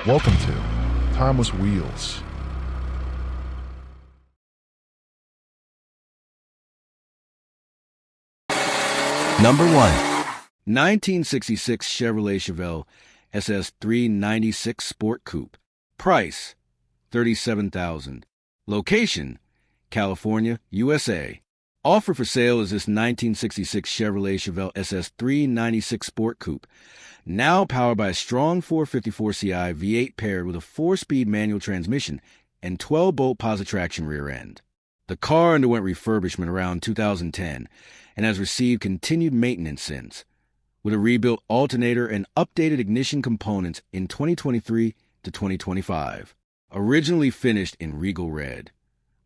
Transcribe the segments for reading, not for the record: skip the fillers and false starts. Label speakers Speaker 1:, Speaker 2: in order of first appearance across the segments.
Speaker 1: Welcome to Timeless Wheels.
Speaker 2: Number 1. 1966 Chevrolet Chevel SS 396 Sport Coupe. Price, $37,000. Location, California, USA. Offer for sale is this 1966 Chevrolet Chevel SS 396 Sport Coupe, now powered by a strong 454 Ci V8 paired with a 4-speed manual transmission and 12-bolt positive traction rear end. The car underwent refurbishment around 2010 and has received continued maintenance since, with a rebuilt alternator and updated ignition components in 2023 to 2025. Originally finished in regal red,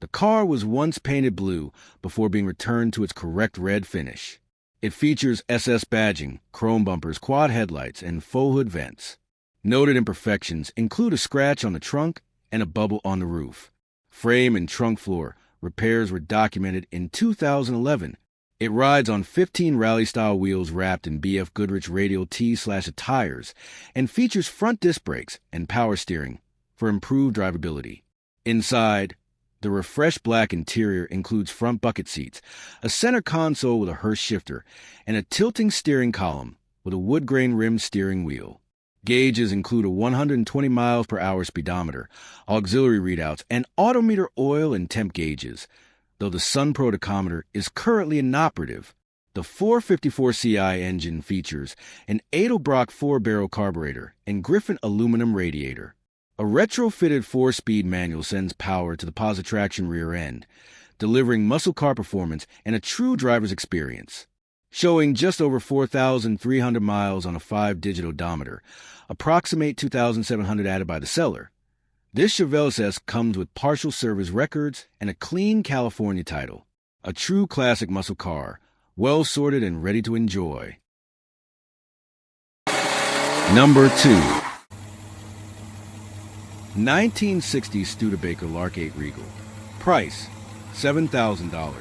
Speaker 2: the car was once painted blue before being returned to its correct red finish. It features SS badging, chrome bumpers, quad headlights, and faux hood vents. Noted imperfections include a scratch on the trunk and a bubble on the roof. Frame and trunk floor repairs were documented in 2011. It rides on 15 rally-style wheels wrapped in BF Goodrich radial T/tires and features front disc brakes and power steering for improved drivability. Inside, the refreshed black interior includes front bucket seats, a center console with a Hurst shifter, and a tilting steering column with a wood-grain-rimmed steering wheel. Gauges include a 120 miles per hour speedometer, auxiliary readouts, and odometer oil and temp gauges, though the SunPro tachometer is currently inoperative. The 454 Ci engine features an Edelbrock 4-barrel carburetor and Griffin aluminum radiator. A retrofitted 4-speed manual sends power to the positive traction rear end, delivering muscle car performance and a true driver's experience. Showing just over 4,300 miles on a 5-digit odometer, approximate 2,700 added by the seller. This Chevel SS comes with partial service records and a clean California title. A true classic muscle car, well sorted and ready to enjoy. Number 2. 1960 Studebaker Lark 8 Regal. Price, $7,000.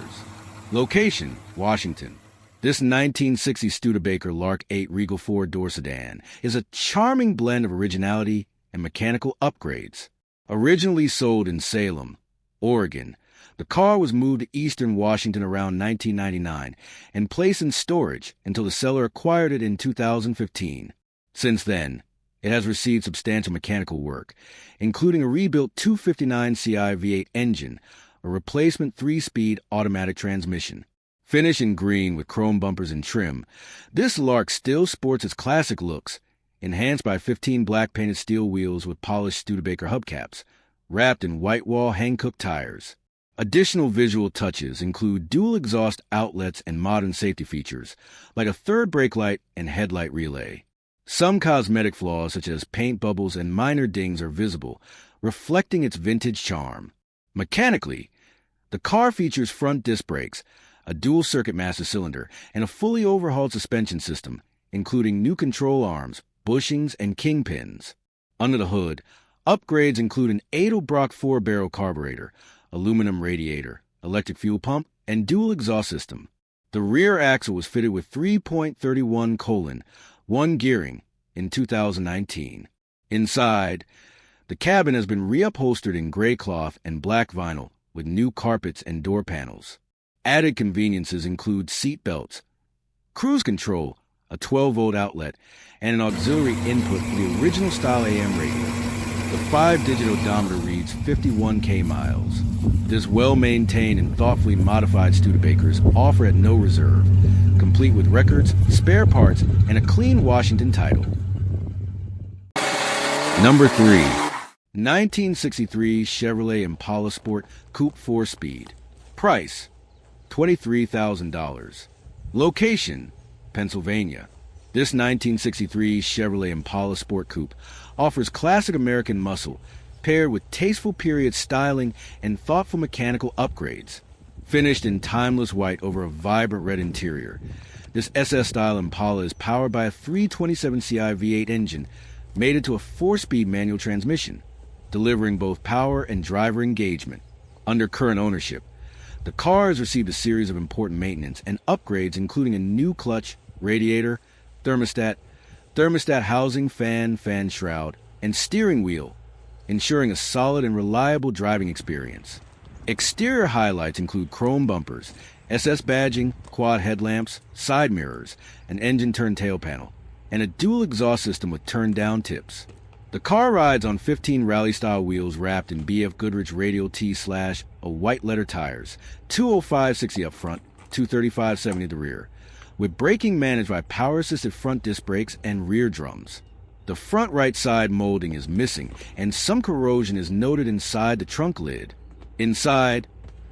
Speaker 2: Location, Washington. This 1960 Studebaker Lark 8 Regal 4-door sedan is a charming blend of originality and mechanical upgrades. Originally sold in Salem, Oregon, the car was moved to eastern Washington around 1999 and placed in storage until the seller acquired it in 2015. Since then, it has received substantial mechanical work, including a rebuilt 259 Ci V8 engine, a replacement 3-speed automatic transmission. Finished in green with chrome bumpers and trim, this Lark still sports its classic looks, enhanced by 15 black painted steel wheels with polished Studebaker hubcaps, wrapped in white wall Hankook tires. Additional visual touches include dual exhaust outlets and modern safety features, like a third brake light and headlight relay. Some cosmetic flaws, such as paint bubbles and minor dings, are visible, reflecting its vintage charm. Mechanically, the car features front disc brakes, a dual-circuit master cylinder, and a fully overhauled suspension system, including new control arms, bushings, and kingpins. Under the hood, upgrades include an Edelbrock 4-barrel carburetor, aluminum radiator, electric fuel pump, and dual exhaust system. The rear axle was fitted with 3.31:1 gearing in 2019. Inside, the cabin has been reupholstered in gray cloth and black vinyl with new carpets and door panels. Added conveniences include seat belts, cruise control, a 12-volt outlet, and an auxiliary input for the original style AM radio. The 5-digit odometer reads 51K miles. This well-maintained and thoughtfully modified Studebakers offer at no reserve, complete with records, spare parts, and a clean Washington title. Number 3. 1963 Chevrolet Impala Sport Coupe 4-Speed. Price, $23,000. Location, Pennsylvania. This 1963 Chevrolet Impala Sport Coupe offers classic American muscle, paired with tasteful period styling and thoughtful mechanical upgrades. Finished in timeless white over a vibrant red interior, this SS-style Impala is powered by a 327 Ci V8 engine mated to a 4-speed manual transmission, delivering both power and driver engagement. Under current ownership, the car has received a series of important maintenance and upgrades, including a new clutch, radiator, thermostat housing, fan shroud, and steering wheel, ensuring a solid and reliable driving experience. Exterior highlights include chrome bumpers, SS badging, quad headlamps, side mirrors, an engine turn tail panel, and a dual exhaust system with turn-down tips. The car rides on 15 rally-style wheels wrapped in BF Goodrich Radial T/a white letter tires, 205/60 up front, 235/70 at the rear, with braking managed by power-assisted front disc brakes and rear drums. The front right side molding is missing, and some corrosion is noted inside the trunk lid. Inside,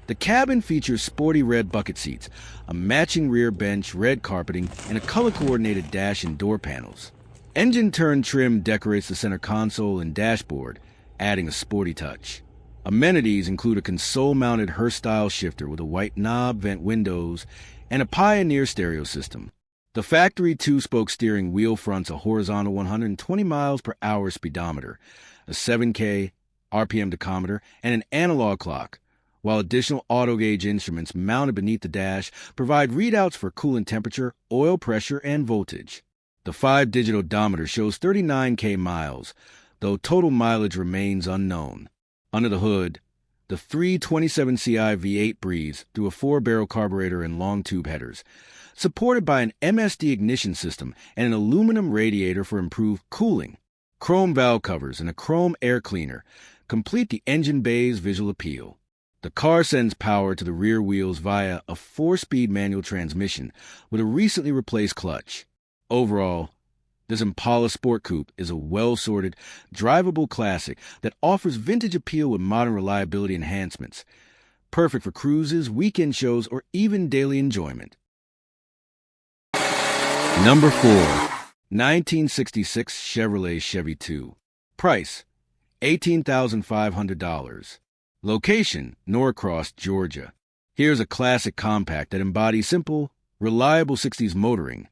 Speaker 2: the cabin features sporty red bucket seats, a matching rear bench, red carpeting, and a color-coordinated dash and door panels. Engine turn trim decorates the center console and dashboard, adding a sporty touch. Amenities include a console-mounted Hearst-style shifter with a white knob, vent windows, and a Pioneer stereo system. The factory two-spoke steering wheel fronts a horizontal 120 miles per hour speedometer, a 7K RPM tachometer, and an analog clock, while additional auto-gauge instruments mounted beneath the dash provide readouts for coolant temperature, oil pressure, and voltage. The 5-digit odometer shows 39K miles, though total mileage remains unknown. Under the hood, the 327 Ci V8 breathes through a 4-barrel carburetor and long tube headers, supported by an MSD ignition system and an aluminum radiator for improved cooling. Chrome valve covers and a chrome air cleaner complete the engine bay's visual appeal. The car sends power to the rear wheels via a 4-speed manual transmission with a recently replaced clutch. Overall, this Impala Sport Coupe is a well-sorted, drivable classic that offers vintage appeal with modern reliability enhancements, perfect for cruises, weekend shows, or even daily enjoyment. Number 4. 1966 Chevrolet Chevy 2. Price, $18,500. Location, Norcross, Georgia. Here's a classic compact that embodies simple, reliable 60s motoring.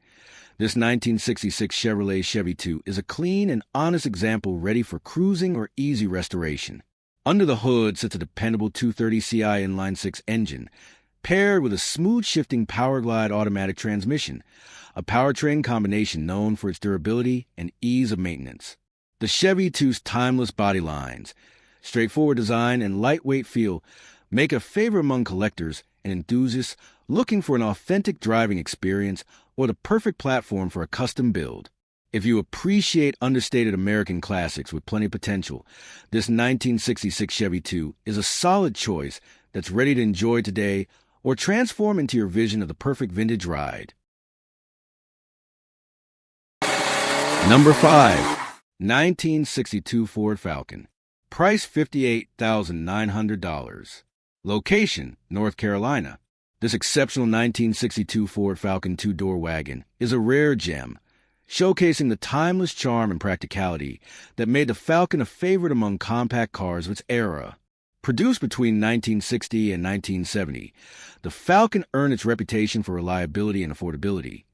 Speaker 2: This 1966 Chevrolet Chevy 2 is a clean and honest example ready for cruising or easy restoration. Under the hood sits a dependable 230 Ci inline-6 engine, paired with a smooth-shifting Powerglide automatic transmission, a powertrain combination known for its durability and ease of maintenance. The Chevy 2's timeless body lines, straightforward design, and lightweight feel make a favorite among collectors and enthusiasts looking for an authentic driving experience or the perfect platform for a custom build. If you appreciate understated American classics with plenty of potential, this 1966 Chevy 2 is a solid choice that's ready to enjoy today or transform into your vision of the perfect vintage ride. Number 5. 1962 Ford Falcon. Price $58,900. Location, North Carolina. This exceptional 1962 Ford Falcon two-door wagon is a rare gem, showcasing the timeless charm and practicality that made the Falcon a favorite among compact cars of its era. Produced between 1960 and 1970, the Falcon earned its reputation for reliability and affordability.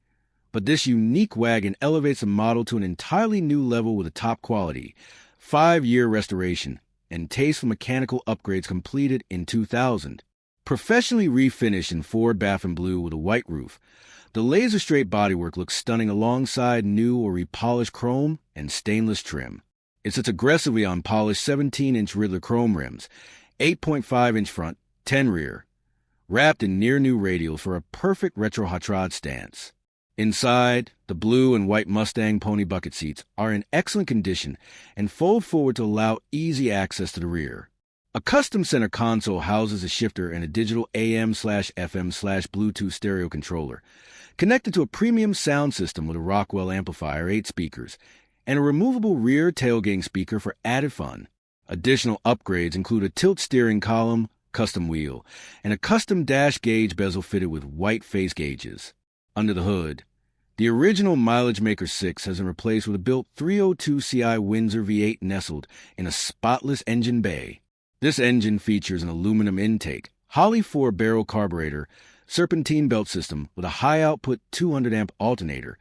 Speaker 2: But this unique wagon elevates the model to an entirely new level with a top-quality, 5-year restoration, and tasteful mechanical upgrades completed in 2000. Professionally refinished in Ford Baffin Blue with a white roof, the laser-straight bodywork looks stunning alongside new or repolished chrome and stainless trim. It sits aggressively on polished 17-inch Riddler chrome rims, 8.5-inch front, 10 rear, wrapped in near-new radials for a perfect retro hot rod stance. Inside, the blue and white Mustang pony bucket seats are in excellent condition and fold forward to allow easy access to the rear. A custom center console houses a shifter and a digital AM/FM/Bluetooth stereo controller, connected to a premium sound system with a Rockwell amplifier, 8 speakers, and a removable rear tailgating speaker for added fun. Additional upgrades include a tilt steering column, custom wheel, and a custom dash gauge bezel fitted with white face gauges. Under the hood, the original Mileage Maker 6 has been replaced with a built 302 Ci Windsor V8 nestled in a spotless engine bay. This engine features an aluminum intake, Holley 4-barrel carburetor, serpentine belt system with a high-output 200-amp alternator,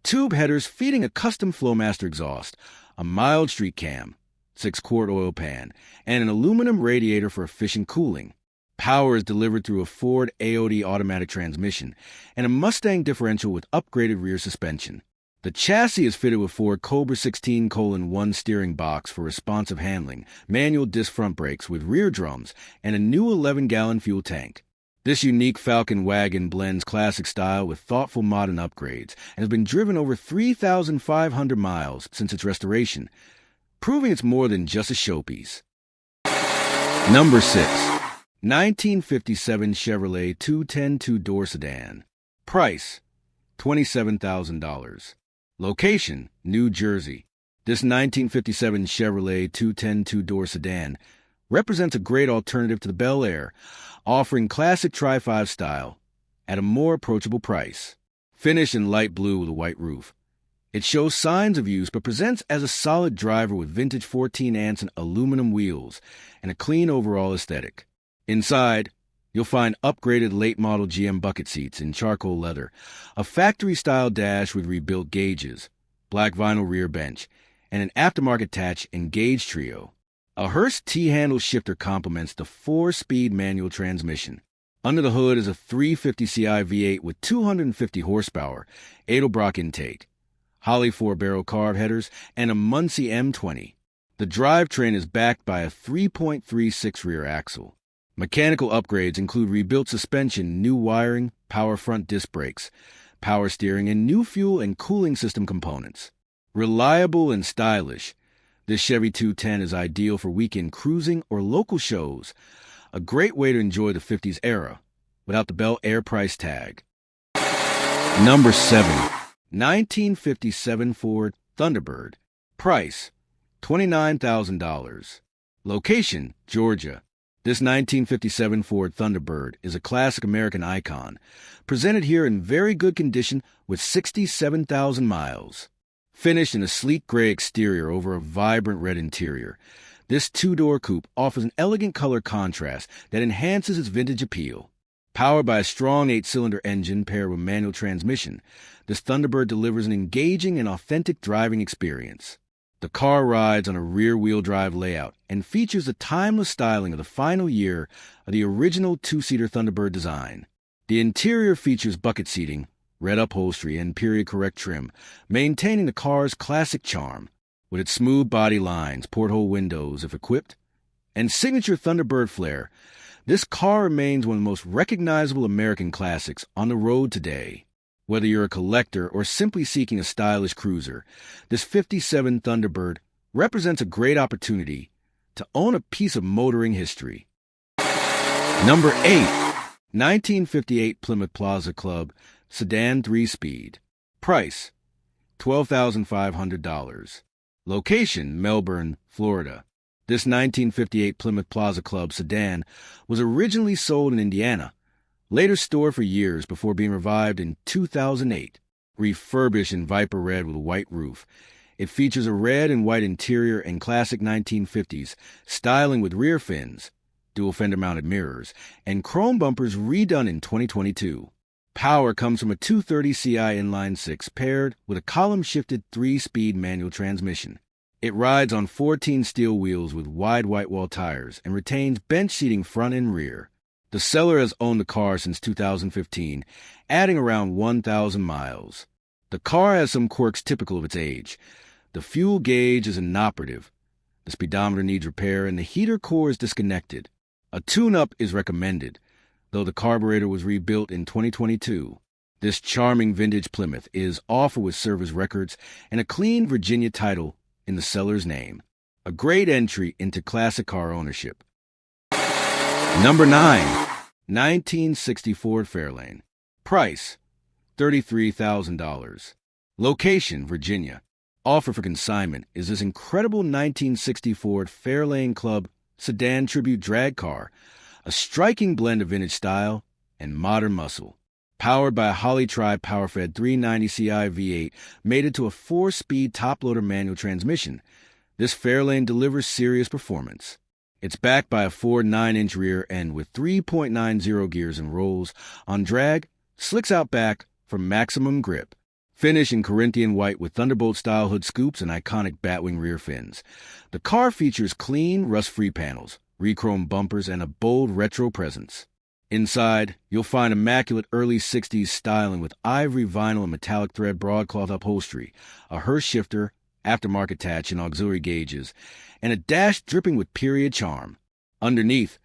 Speaker 2: tube headers feeding a custom Flowmaster exhaust, a mild street cam, 6-quart oil pan, and an aluminum radiator for efficient cooling. Power is delivered through a Ford AOD automatic transmission and a Mustang differential with upgraded rear suspension. The chassis is fitted with four Cobra 16:1 steering box for responsive handling, manual disc front brakes with rear drums, and a new 11-gallon fuel tank. This unique Falcon wagon blends classic style with thoughtful modern upgrades and has been driven over 3,500 miles since its restoration, proving it's more than just a showpiece. Number 6. 1957 Chevrolet 210 two-door sedan. Price, $27,000. Location, New Jersey. This 1957 Chevrolet 210 two-door sedan represents a great alternative to the Bel Air, offering classic Tri-5 style at a more approachable price. Finished in light blue with a white roof, it shows signs of use but presents as a solid driver with vintage 14-ounce aluminum wheels and a clean overall aesthetic. Inside, you'll find upgraded late-model GM bucket seats in charcoal leather, a factory-style dash with rebuilt gauges, black vinyl rear bench, and an aftermarket-attached Engage trio. A Hurst T-handle shifter complements the 4-speed manual transmission. Under the hood is a 350 Ci V8 with 250 horsepower, Edelbrock intake, Holley 4-barrel carb headers, and a Muncie M20. The drivetrain is backed by a 3.36 rear axle. Mechanical upgrades include rebuilt suspension, new wiring, power front disc brakes, power steering, and new fuel and cooling system components. Reliable and stylish, this Chevy 210 is ideal for weekend cruising or local shows, a great way to enjoy the 50s era without the Bel Air price tag. Number 7. 1957 Ford Thunderbird. Price, $29,000. Location, Georgia. This 1957 Ford Thunderbird is a classic American icon, presented here in very good condition with 67,000 miles. Finished in a sleek gray exterior over a vibrant red interior, this two-door coupe offers an elegant color contrast that enhances its vintage appeal. Powered by a strong 8-cylinder engine paired with manual transmission, this Thunderbird delivers an engaging and authentic driving experience. The car rides on a rear-wheel drive layout and features the timeless styling of the final year of the original two-seater Thunderbird design. The interior features bucket seating, red upholstery, and period-correct trim, maintaining the car's classic charm. With its smooth body lines, porthole windows if equipped, and signature Thunderbird flair, this car remains one of the most recognizable American classics on the road today. Whether you're a collector or simply seeking a stylish cruiser, this 57 Thunderbird represents a great opportunity to own a piece of motoring history. Number 8. 1958 Plymouth Plaza Club Sedan 3-speed. Price, $12,500. Location, Melbourne, Florida. This 1958 Plymouth Plaza Club sedan was originally sold in Indiana, later stored for years before being revived in 2008. Refurbished in Viper Red with a white roof, it features a red and white interior and classic 1950s styling with rear fins, dual fender-mounted mirrors, and chrome bumpers redone in 2022. Power comes from a 230 Ci inline-6 paired with a column-shifted 3-speed manual transmission. It rides on 14 steel wheels with wide white-wall tires and retains bench seating front and rear. The seller has owned the car since 2015, adding around 1,000 miles. The car has some quirks typical of its age. The fuel gauge is inoperative, the speedometer needs repair, and the heater core is disconnected. A tune-up is recommended, though the carburetor was rebuilt in 2022. This charming vintage Plymouth is offered with service records and a clean Virginia title in the seller's name. A great entry into classic car ownership. Number 9. 1960 Ford Fairlane. Price, $33,000. Location, Virginia. Offer for consignment is this incredible 1960 Ford Fairlane Club sedan tribute drag car, a striking blend of vintage style and modern muscle. Powered by a Holley Tri-Power-Fed 390 Ci V8 mated to a 4-speed top-loader manual transmission, this Fairlane delivers serious performance. It's backed by a Ford 9-inch rear end with 3.90 gears and rolls. On drag, slicks out back for maximum grip. Finish in Corinthian white with Thunderbolt-style hood scoops and iconic batwing rear fins. The car features clean, rust-free panels, re-chrome bumpers, and a bold retro presence. Inside, you'll find immaculate early 60s styling with ivory vinyl and metallic thread broadcloth upholstery, a Hurst shifter, aftermarket attach and auxiliary gauges, and a dash dripping with period charm. Underneath,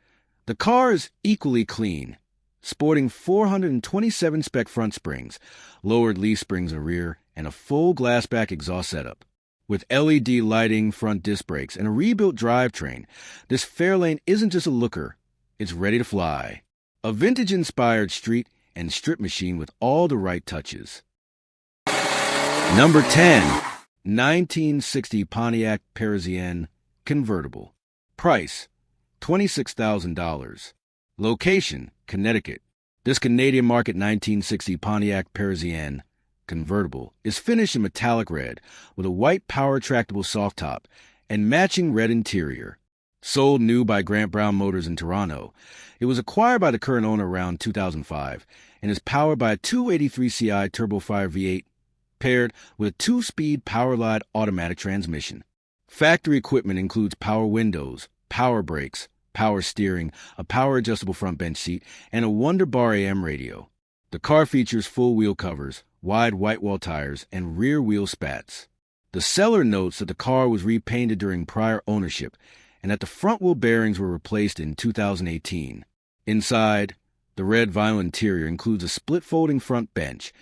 Speaker 2: the car is equally clean, sporting 427 spec front springs, lowered leaf springs in rear, and a full glassback exhaust setup. With LED lighting, front disc brakes, and a rebuilt drivetrain, this Fairlane isn't just a looker, it's ready to fly. A vintage-inspired street and strip machine with all the right touches. Number 10. 1960 Pontiac Parisen Convertible. Price, $26,000. Location, Connecticut. This Canadian market 1960 Pontiac Parisen Convertible is finished in metallic red with a white power-tractable soft top and matching red interior. Sold new by Grant Brown Motors in Toronto, it was acquired by the current owner around 2005 and is powered by a 283 Ci turbofire V8 paired with a 2-speed Powerglide automatic transmission. Factory equipment includes power windows, power brakes, power steering, a power-adjustable front bench seat, and a Wonderbar AM radio. The car features full wheel covers, wide white wall tires, and rear wheel spats. The seller notes that the car was repainted during prior ownership and that the front wheel bearings were replaced in 2018. Inside, the red vinyl interior includes a split-folding front bench,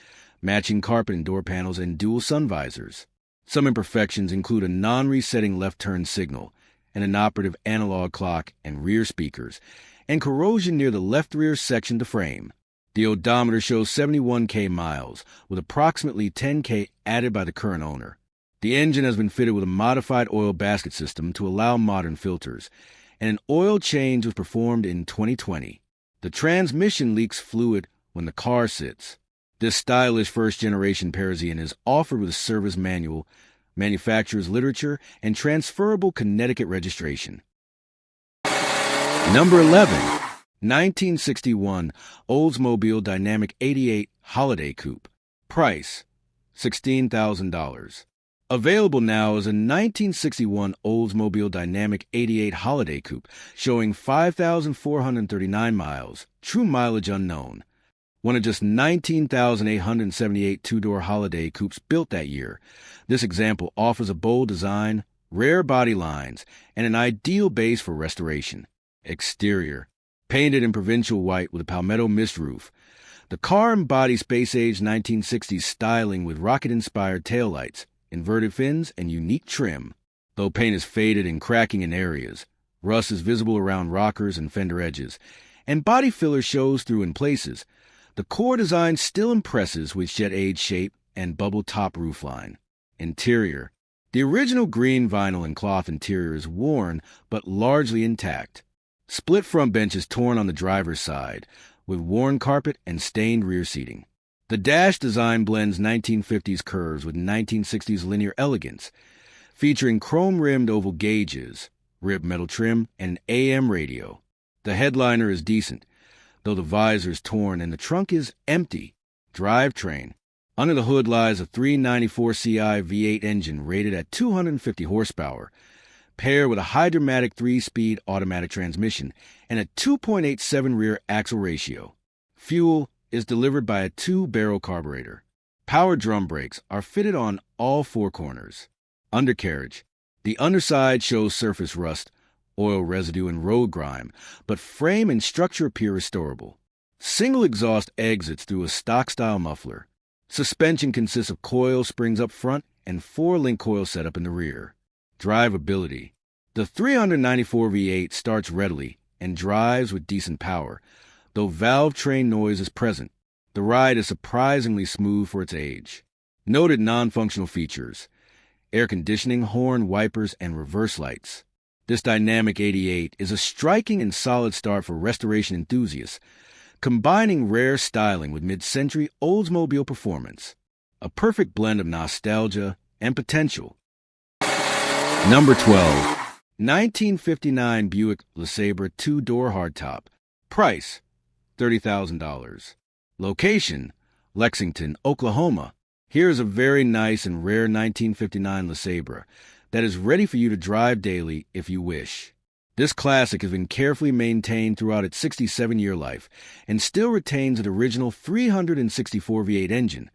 Speaker 2: matching carpet and door panels, and dual sun visors. Some imperfections include a non-resetting left-turn signal, an inoperative analog clock and rear speakers, and corrosion near the left rear section of the frame. The odometer shows 71K miles, with approximately 10K added by the current owner. The engine has been fitted with a modified oil basket system to allow modern filters, and an oil change was performed in 2020. The transmission leaks fluid when the car sits. This stylish first-generation Parisen is offered with a service manual, manufacturer's literature, and transferable Connecticut registration. Number 11. 1961 Oldsmobile Dynamic 88 Holiday Coupe. Price, $16,000. Available now is a 1961 Oldsmobile Dynamic 88 Holiday Coupe showing 5,439 miles, true mileage unknown. One of just 19,878 two-door Holiday Coupes built that year, this example offers a bold design, rare body lines, and an ideal base for restoration. Exterior. Painted in provincial white with a palmetto mist roof, the car embodies space-age 1960s styling with rocket-inspired taillights, inverted fins, and unique trim. Though paint is faded and cracking in areas, rust is visible around rockers and fender edges, and body filler shows through in places, the core design still impresses with jet-age shape and bubble top roofline. Interior. The original green vinyl and cloth interior is worn but largely intact. Split front bench is torn on the driver's side, with worn carpet and stained rear seating. The dash design blends 1950s curves with 1960s linear elegance, featuring chrome-rimmed oval gauges, ribbed metal trim, and an AM radio. The headliner is decent, though the visor is torn and the trunk is empty. Drivetrain. Under the hood lies a 394 Ci V8 engine rated at 250 horsepower, paired with a hydromatic 3-speed automatic transmission and a 2.87 rear axle ratio. Fuel is delivered by a 2-barrel carburetor. Power drum brakes are fitted on all 4 corners. Undercarriage. The underside shows surface rust, oil residue, and road grime, but frame and structure appear restorable. Single exhaust exits through a stock-style muffler. Suspension consists of coil springs up front and 4-link coil setup in the rear. Drivability. The 394 V8 starts readily and drives with decent power, though valve train noise is present. The ride is surprisingly smooth for its age. Noted non-functional features: air conditioning, horn, wipers, and reverse lights. This Dynamic 88 is a striking and solid start for restoration enthusiasts, combining rare styling with mid-century Oldsmobile performance. A perfect blend of nostalgia and potential. Number 12. 1959 Buick Lasabra 2-door hardtop. Price, $30,000. Location, Lexington, Oklahoma. Here's a very nice and rare 1959 Lasabra that is ready for you to drive daily if you wish. This classic has been carefully maintained throughout its 67-year life and still retains its original 364 V8 engine,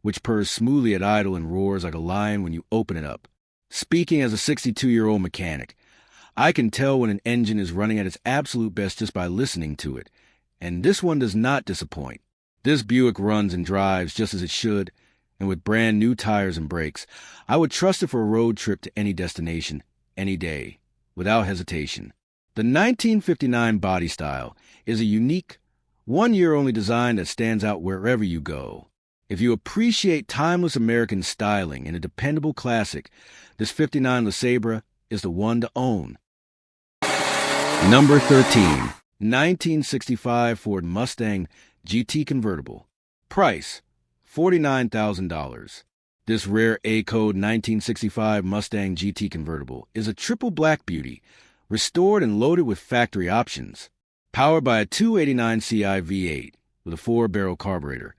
Speaker 2: which purrs smoothly at idle and roars like a lion when you open it up. Speaking as a 62-year-old mechanic, I can tell when an engine is running at its absolute best just by listening to it, and this one does not disappoint. This Buick runs and drives just as it should, and with brand new tires and brakes, I would trust it for a road trip to any destination, any day, without hesitation. The 1959 body style is a unique, one-year-only design that stands out wherever you go. If you appreciate timeless American styling in a dependable classic, this 59 Lasabra is the one to own. Number 13. 1965 Ford Mustang GT Convertible. Price, $49,000. This rare A-Code 1965 Mustang GT Convertible is a triple black beauty, restored and loaded with factory options. Powered by a 289 Ci V8 with a 4-barrel carburetor,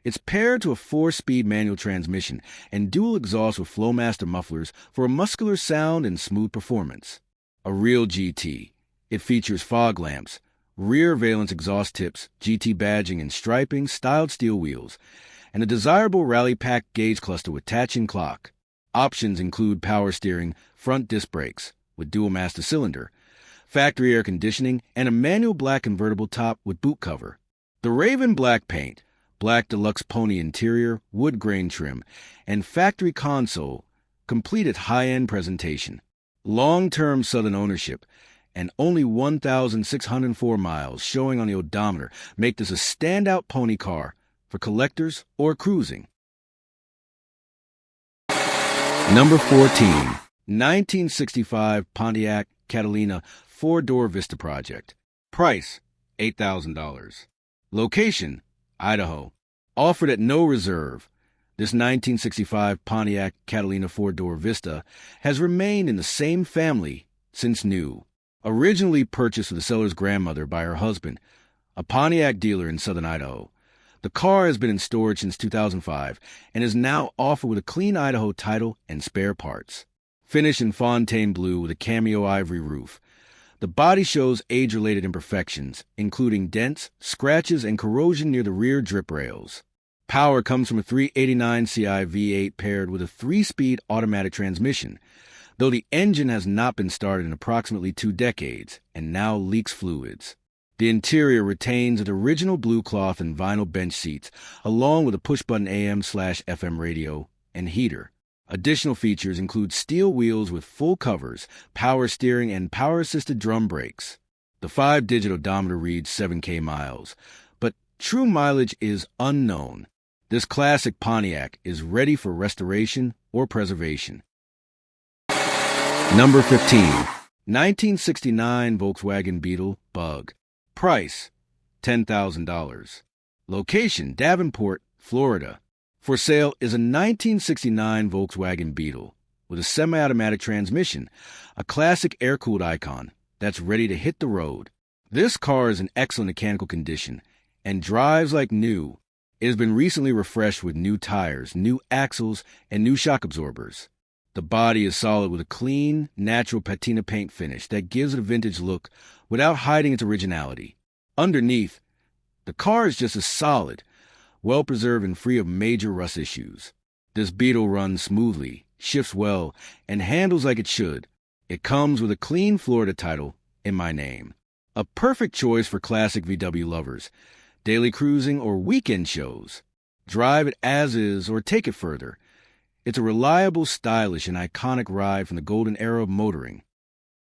Speaker 2: it's paired to a 4-speed manual transmission and dual exhaust with Flowmaster mufflers for a muscular sound and smooth performance. A real GT, it features fog lamps, rear valence exhaust tips, GT badging and striping, styled steel wheels, and a desirable rally-pack gauge cluster with touch-in clock. Options include power steering, front disc brakes with dual master cylinder, factory air conditioning, and a manual black convertible top with boot cover. The Raven black paint, black deluxe pony interior, wood grain trim, and factory console complete its high-end presentation. Long-term Southern ownership and only 1,604 miles showing on the odometer make this a standout pony car for collectors or cruising. Number 14. 1965 Pontiac Catalina 4-door Vista Project. Price, $8,000. Location, Idaho. Offered at no reserve, this 1965 Pontiac Catalina 4-door Vista has remained in the same family since new. Originally purchased for the seller's grandmother by her husband, a Pontiac dealer in southern Idaho, the car has been in storage since 2005 and is now offered with a clean Idaho title and spare parts. Finished in Fontaine blue with a cameo ivory roof, the body shows age-related imperfections, including dents, scratches, and corrosion near the rear drip rails. Power comes from a 389 Ci V8 paired with a 3-speed automatic transmission, though the engine has not been started in approximately 2 decades and now leaks fluids. The interior retains its original blue cloth and vinyl bench seats, along with a push-button AM/FM radio and heater. Additional features include steel wheels with full covers, power steering, and power-assisted drum brakes. The 5-digit odometer reads 7K miles, but true mileage is unknown. This classic Pontiac is ready for restoration or preservation. Number 15. 1969 Volkswagen Beetle Bug. Price, $10,000. Location, Davenport, Florida. For sale is a 1969 Volkswagen Beetle with a semi-automatic transmission, a classic air-cooled icon that's ready to hit the road. This car is in excellent mechanical condition and drives like new. It has been recently refreshed with new tires, new axles, and new shock absorbers. The body is solid with a clean, natural patina paint finish that gives it a vintage look without hiding its originality. Underneath, the car is just as solid, well-preserved and free of major rust issues. This Beetle runs smoothly, shifts well, and handles like it should. It comes with a clean Florida title in my name. A perfect choice for classic VW lovers, daily cruising, or weekend shows. Drive it as is or take it further. It's a reliable, stylish, and iconic ride from the golden era of motoring.